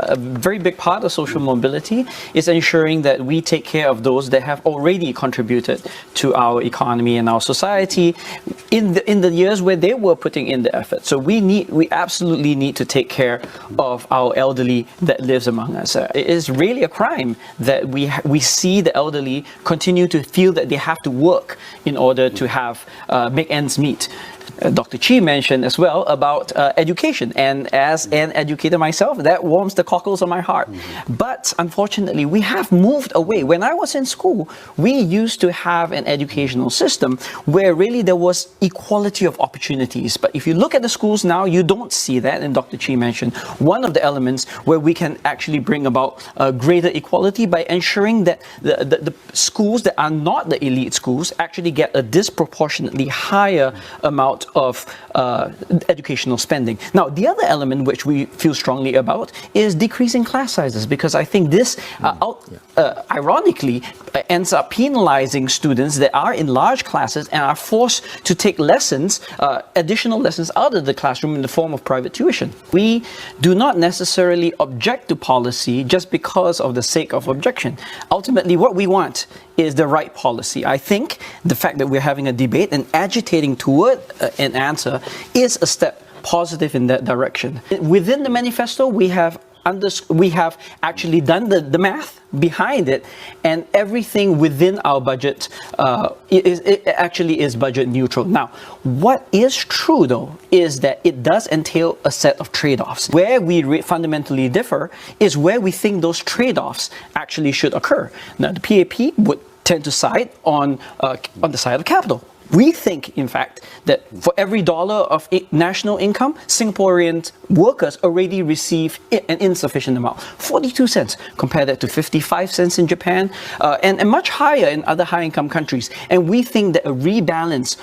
A very big part of social mobility is ensuring that we take care of those that have already contributed to our economy and our society in the years where they were putting in the effort. So we absolutely need to take care of our elderly that lives among us. It is really a crime that we see the elderly continue to feel that they have to work in order to have make ends meet. Dr. Chi mentioned as well about education, and as an educator myself, that warms the cockles of my heart. But unfortunately, we have moved away. When I was in school, we used to have an educational system where really there was equality of opportunities. But if you look at the schools now, you don't see that, and Dr. Chi mentioned one of the elements where we can actually bring about greater equality by ensuring that the schools that are not the elite schools actually get a disproportionately higher amount of educational spending. Now, the other element which we feel strongly about is decreasing class sizes, because I think this ironically ends up penalizing students that are in large classes and are forced to take lessons, additional lessons out of the classroom in the form of private tuition. We do not necessarily object to policy just because of the sake of objection. Ultimately, what we want is the right policy. I think the fact that we're having a debate and agitating toward an answer is a step positive in that direction. Within the manifesto, we have actually done the math behind it, and everything within our budget is budget neutral. Now, what is true though is that it does entail a set of trade-offs. Where we fundamentally differ is where we think those trade-offs actually should occur. Now, the PAP would tend to side on the side of capital. We think, in fact, that for every dollar of national income, Singaporean workers already receive an insufficient amount. 42 cents. Compare that to 55 cents in Japan, and much higher in other high-income countries. And we think that a rebalance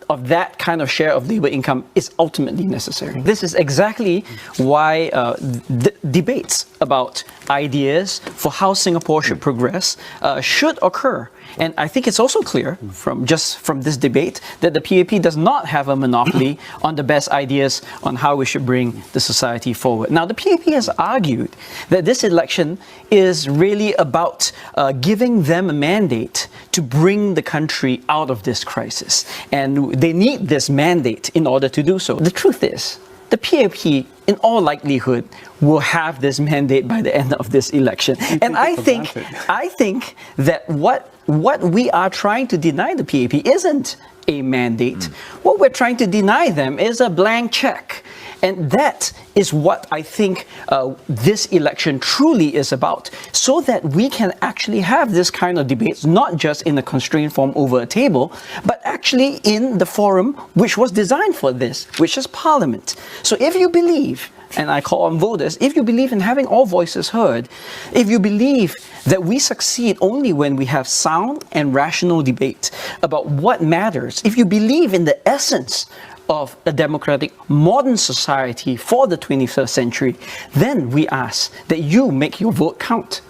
of that kind of share of labor income is ultimately necessary. This is exactly why debates about ideas for how Singapore should progress should occur. And I think it's also clear from this debate that the PAP does not have a monopoly on the best ideas on how we should bring the society forward. Now, the PAP has argued that this election is really about giving them a mandate to bring the country out of this crisis. And they need this mandate in order to do so. The truth is, the PAP, in all likelihood, will have this mandate by the end of this election. And I think that what we are trying to deny the PAP isn't a mandate. What we're trying to deny them is a blank check. And that is what I think this election truly is about, so that we can actually have this kind of debates, not just in a constrained form over a table, but actually in the forum which was designed for this, which is Parliament. So if you believe, and I call on voters, if you believe in having all voices heard, if you believe that we succeed only when we have sound and rational debate about what matters, if you believe in the essence of a democratic modern society for the 21st century, then we ask that you make your vote count.